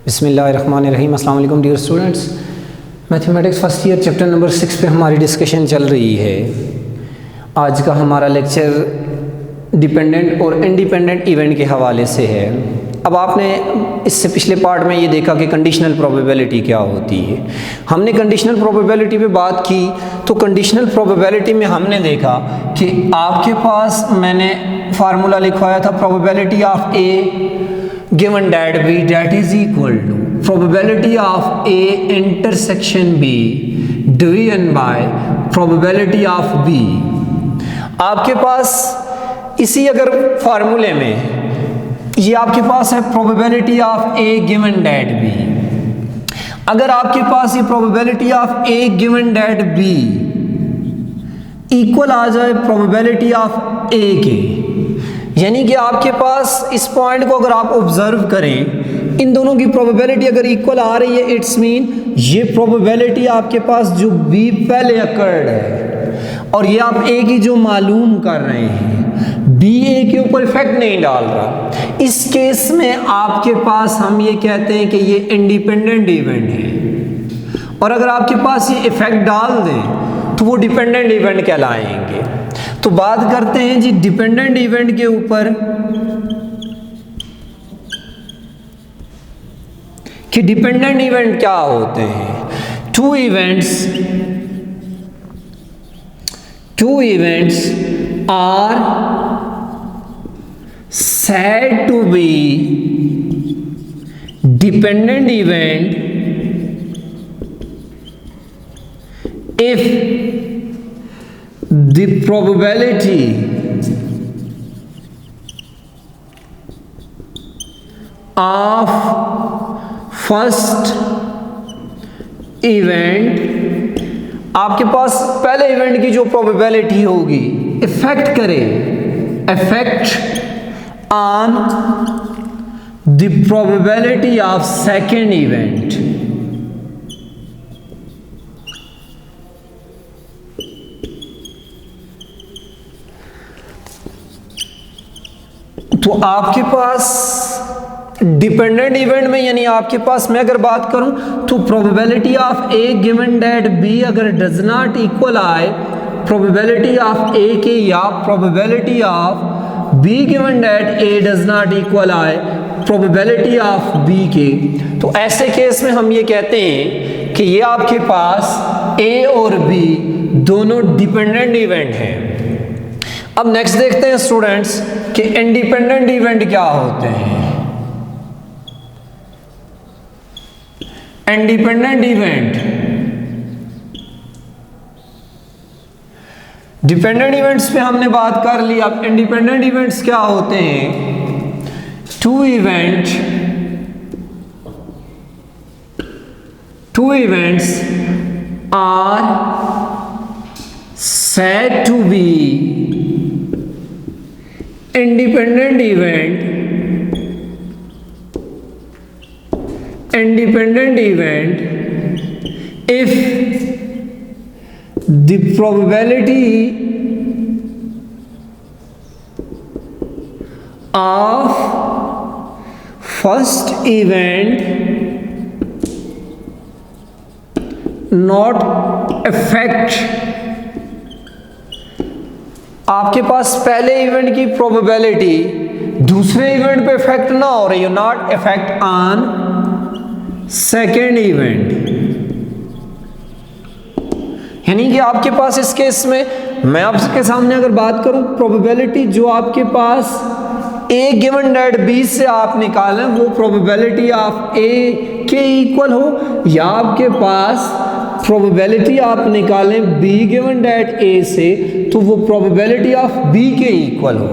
बिस्मिल्लाहिर्रहमानिर्रहीम। अस्सलाम वालेकुम dear students, mathematics first year chapter number 6 पे हमारी डिस्कशन चल रही है। आज का हमारा लेक्चर डिपेंडेंट और इंडिपेंडेंट इवेंट के हवाले से है। अब आपने इससे पिछले पार्ट में ये देखा कि कंडीशनल प्रोबेबिलिटी क्या होती है। हमने कंडीशनल प्रोबेबिलिटी पे बात की, तो कंडीशनल प्रोबेबिलिटी में हमने देखा कि आपके पास मैंने फार्मूला लिखवाया था probability of A given that b that is equal to probability of a intersection b division by probability of b। आपके पास इसी अगर फार्मूले में ये आपके पास है probability of a given that b। अगर आपके पास ये probability of a given that b equal आ जाए probability of a के, यानी कि आपके पास इस पॉइंट को अगर आप ऑब्जर्व करें, इन दोनों की प्रोबेबिलिटी अगर इक्वल आ रही है, इट्स मीन ये प्रोबेबिलिटी आपके पास जो बी पहले अकर्ड है और ये आप ए की जो मालूम कर रहे हैं, बी ए के ऊपर इफेक्ट नहीं डाल रहा। इस केस में आपके पास हम ये कहते हैं कि ये इंडिपेंडेंट इवेंट है, और अगर आपके पास ये इफेक्ट डाल दें तो वो डिपेंडेंट इवेंट कहलाएंगे। तो बात करते हैं जी डिपेंडेंट इवेंट के ऊपर कि डिपेंडेंट इवेंट क्या होते हैं। Two events are said to be dependent event if the probability of first event, आपके पास पहले इवेंट की जो प्रोबेबिलिटी होगी इफेक्ट करे, effect on the probability of second event. तो आपके पास डिपेंडेंट इवेंट में, यानी आपके पास मैं अगर बात करूं तो probability of A given that B अगर डज नॉट इक्वल आए प्रोबेबिलिटी ऑफ ए के, या probability of B given that A does not equal आए प्रोबेबिलिटी ऑफ बी के, तो ऐसे केस में हम ये कहते हैं कि ये आपके पास ए और बी दोनों डिपेंडेंट इवेंट हैं। अब नेक्स्ट देखते हैं स्टूडेंट्स कि इंडिपेंडेंट इवेंट क्या होते हैं। इंडिपेंडेंट इवेंट, डिपेंडेंट इवेंट्स पे हमने बात कर ली। अब इंडिपेंडेंट इवेंट्स क्या होते हैं। Two events are said to be independent event if the probability of first event not affect, आपके पास पहले इवेंट की प्रोबेबिलिटी दूसरे इवेंट पे इफेक्ट ना हो रही हो, not effect on second event. यानी कि आपके पास इस केस में मैं आपके सामने अगर बात करूं, प्रोबेबिलिटी जो आपके पास ए गिवन दैट बी से आप निकालें वो प्रोबेबिलिटी ऑफ ए के इक्वल हो, या आपके पास प्रोबेबिलिटी आप निकालें बी गिवन दैट ए से तो वो प्रोबेबिलिटी ऑफ बी के इक्वल हो।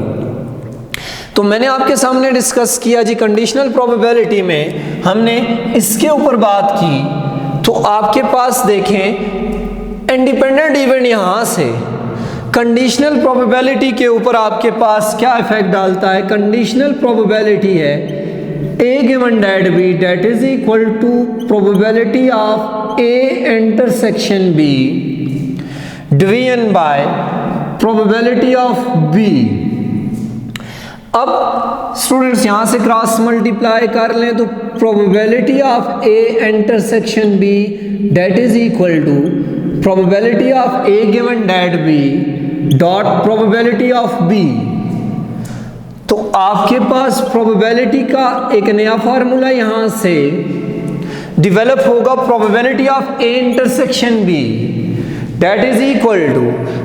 तो मैंने आपके सामने डिस्कस किया जी कंडीशनल प्रोबेबिलिटी में हमने इसके ऊपर बात की। तो आपके पास देखें इंडिपेंडेंट इवेंट यहां से कंडीशनल प्रोबेबिलिटी के ऊपर आपके पास क्या इफेक्ट डालता है। कंडीशनल प्रोबेबिलिटी है a given that b that is equal to probability of A intersection B division by probability of B. अब स्टूडेंट्स यहाँ से क्रॉस मल्टीप्लाई कर लें तो probability of A intersection B that is equal to probability of A given that b dot probability of B. तो आपके पास probability का एक नया फार्मूला यहाँ से डिवेलप होगा, probability of A intersection B that is equal to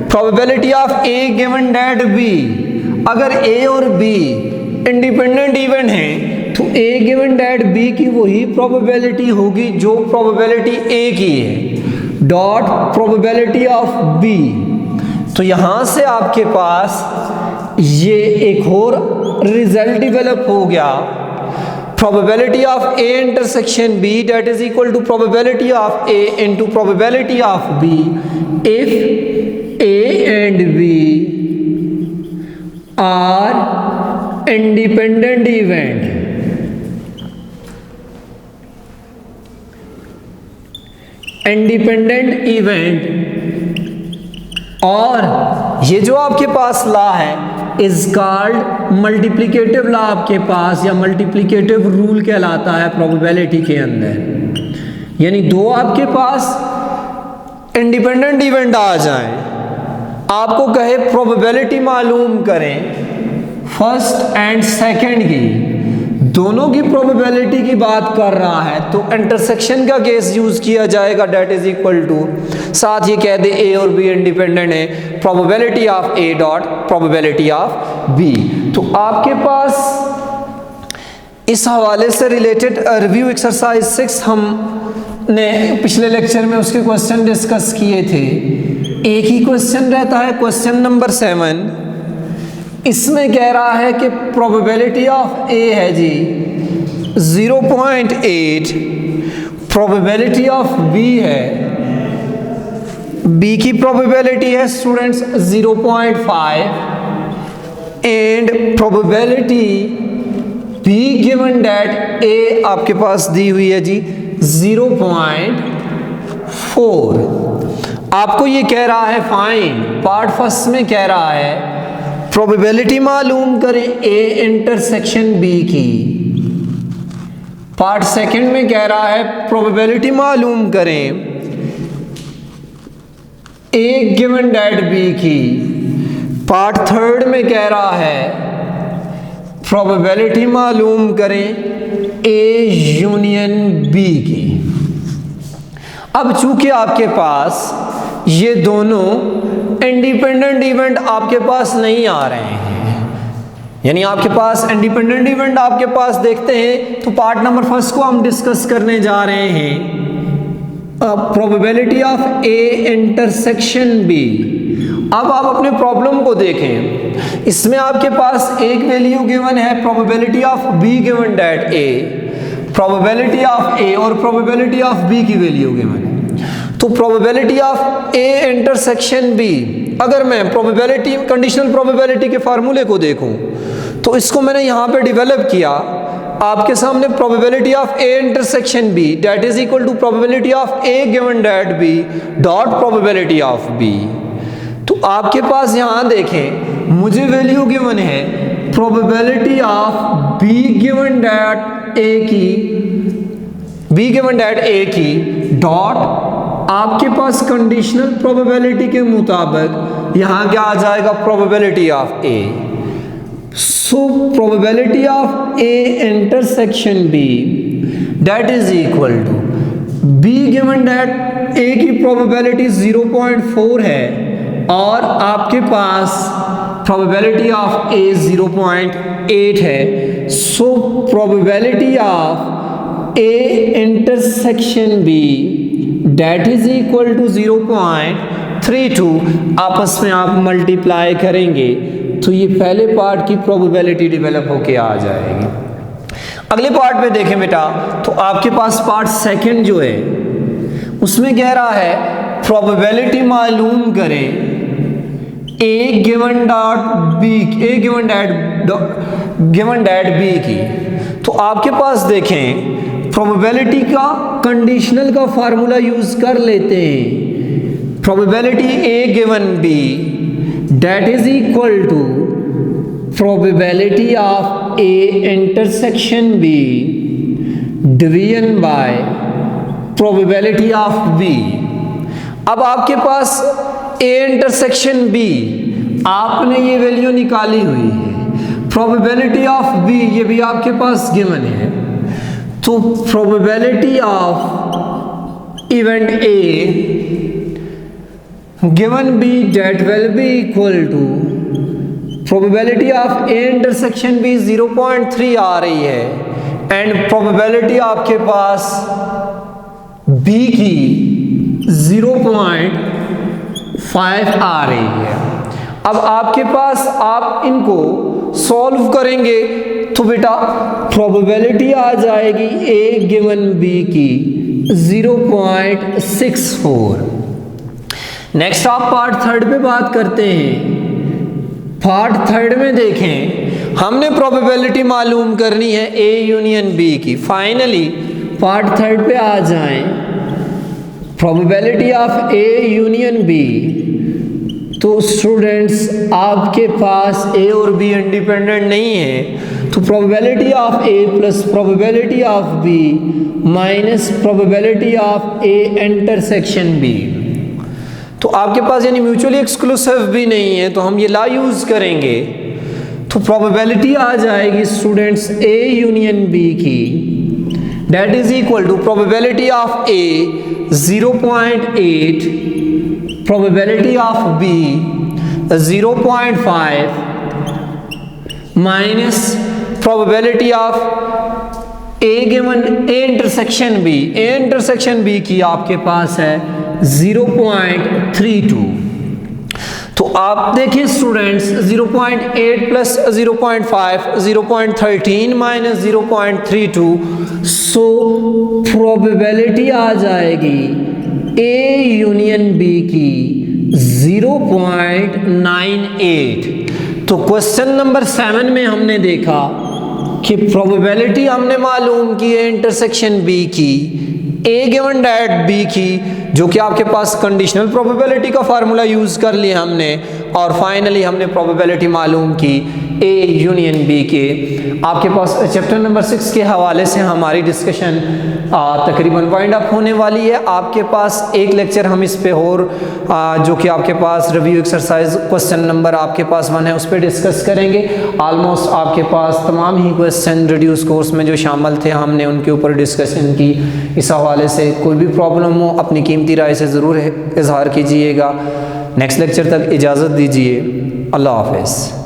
probability of A given that B. अगर A और बी इंडिपेंडेंट इवेंट हैं तो ए गिवन दैट बी की वही प्रोबेबिलिटी होगी जो प्रोबेबिलिटी ए की है, डॉट प्रोबेबिलिटी ऑफ बी। तो यहां से आपके पास ये एक और रिजल्ट डेवलप हो गया, probability of A intersection B that is equal to probability of A into probability of B if A and B are independent event. Independent event और ये जो आपके पास लॉ है इज कॉल्ड मल्टीप्लिकेटिव लॉ आपके पास, या मल्टीप्लिकेटिव रूल कहलाता है प्रोबेबिलिटी के अंदर। यानी दो आपके पास इंडिपेंडेंट इवेंट आ जाएं, आपको कहे प्रोबेबिलिटी मालूम करें फर्स्ट एंड सेकंड की, दोनों की प्रोबेबिलिटी की बात कर रहा है तो इंटरसेक्शन का केस यूज किया जाएगा दैट इज इक्वल टू, साथ ही कह दे ए और बी इंडिपेंडेंट है, probability of A dot probability of B. तो आपके पास इस हवाले से रिलेटेड रिव्यू एक्सरसाइज 6 हमने पिछले लेक्चर में उसके क्वेश्चन डिस्कस किए थे। एक ही क्वेश्चन रहता है, क्वेश्चन नंबर 7। इसमें कह रहा है कि प्रोबेबिलिटी ऑफ ए है जी 0.8, प्रोबेबिलिटी ऑफ बी है, बी की प्रोबेबिलिटी है students 0.5 and probability b given that a आपके पास दी हुई है जी 0.4। आपको ये कह रहा है फाइंड, पार्ट फर्स्ट में कह रहा है प्रोबेबिलिटी मालूम करें ए इंटरसेक्शन बी की, पार्ट सेकंड में कह रहा है प्रोबेबिलिटी मालूम करें ए गिवन दैट बी की, पार्ट थर्ड में कह रहा है प्रोबेबिलिटी मालूम करें ए यूनियन बी की। अब चूंकि आपके पास ये दोनों इंडिपेंडेंट इवेंट आपके पास नहीं आ रहे हैं, यानी आपके पास इंडिपेंडेंट इवेंट आपके पास देखते हैं, तो पार्ट नंबर फर्स्ट को हम डिस्कस करने जा रहे हैं, probability of A intersection B. अब आप अपने प्रॉब्लम को देखें, इसमें आपके पास एक वैल्यू गिवन है probability of B given that a, probability of a और प्रोबेबिलिटी ऑफ बी की वैल्यू गिवन है। तो probability of A intersection b, अगर मैं प्रोबेबिलिटी कंडीशनल प्रोबेबिलिटी के फार्मूले को देखूं तो इसको मैंने यहाँ पे डेवलप किया आपके सामने, probability of A intersection B that is equal to probability of A given that b dot probability of B. तो आपके पास यहाँ देखें मुझे वैल्यू गिवन है probability of B given that a की, बी गिवन दैट ए की dot आपके पास कंडीशनल प्रोबेबिलिटी के मुताबिक यहाँ क्या आ जाएगा probability of a. So probability of A intersection B that is equal to b given that a की प्रोबेबिलिटी 0.4 है और आपके पास प्रोबेबिलिटी ऑफ ए 0.8 है। So probability of A intersection B that is equal to 0.32। आपस में आप मल्टीप्लाई करेंगे तो ये पहले पार्ट की प्रोबेबिलिटी डेवलप होके आ जाएगी। अगले पार्ट में देखें बेटा, तो आपके पास पार्ट सेकंड जो है उसमें कह रहा है प्रोबेबिलिटी मालूम करें a given dot b, a given that b की। तो आपके पास देखें प्रोबेबिलिटी का कंडीशनल का फार्मूला यूज कर लेते हैं, probability A given B that is equal to probability of A intersection B division by probability of B. अब आपके पास ए इंटरसेक्शन बी, आपने ये वैल्यू निकाली हुई है, प्रोबेबिलिटी ऑफ बी ये भी आपके पास गिवन है, तो probability of event A given B that will be equal to probability of A intersection B 0.3 आ रही है एंड प्रोबेबिलिटी आपके पास बी की 0.5 आ रही है। अब आपके पास आप इनको सॉल्व करेंगे तो बेटा प्रोबेबिलिटी आ जाएगी ए गिवन बी की 0.64। नेक्स्ट आप पार्ट थर्ड पे बात करते हैं। पार्ट थर्ड में देखें, हमने प्रोबेबिलिटी मालूम करनी है ए यूनियन बी की। फाइनली पार्ट थर्ड पे आ जाएं, probability of A union B, तो स्टूडेंट्स आपके पास ए और बी इंडिपेंडेंट नहीं है, तो probability of A plus probability of B minus probability of A intersection B, तो आपके पास यानी म्यूचुअली एक्सक्लूसिव भी नहीं है, तो हम ये ला यूज करेंगे, तो प्रोबेबिलिटी आ जाएगी स्टूडेंट्स ए यूनियन बी की that is equal to probability of A 0.8, probability of b 0.5 minus probability of A given a intersection b की आपके पास है 0.32। तो आप देखिए students 0.8 plus 0.5 0.13 minus 0.32, so probability आ जाएगी ए यूनियन बी की 0.98। तो क्वेश्चन नंबर 7 में हमने देखा कि प्रोबेबिलिटी हमने मालूम की है इंटरसेक्शन बी की ए गिवन डैट बी की, जो कि आपके पास कंडीशनल प्रोबेबिलिटी का फार्मूला यूज कर लिया हमने, और फाइनली हमने प्रोबेबिलिटी मालूम की ए यूनियन बी के। आपके पास चैप्टर नंबर 6 के हवाले से हमारी डिस्कशन तकरीबन वाइंड अप होने वाली है। आपके पास एक लेक्चर हम इस पे और जो कि आपके पास रिव्यू एक्सरसाइज क्वेश्चन नंबर आपके पास 1 है उस पर डिस्कस करेंगे। ऑलमोस्ट आपके पास तमाम ही क्वेश्चन रिड्यूस कोर्स में जो शामिल थे हमने उनके ऊपर डिस्कशन की। इस हवाले से कोई भी प्रॉब्लम हो अपनी कीमती राय से ज़रूर इजहार कीजिएगा। नेक्स्ट लेक्चर तक इजाज़त दीजिए। अल्लाह हाफ़िज़।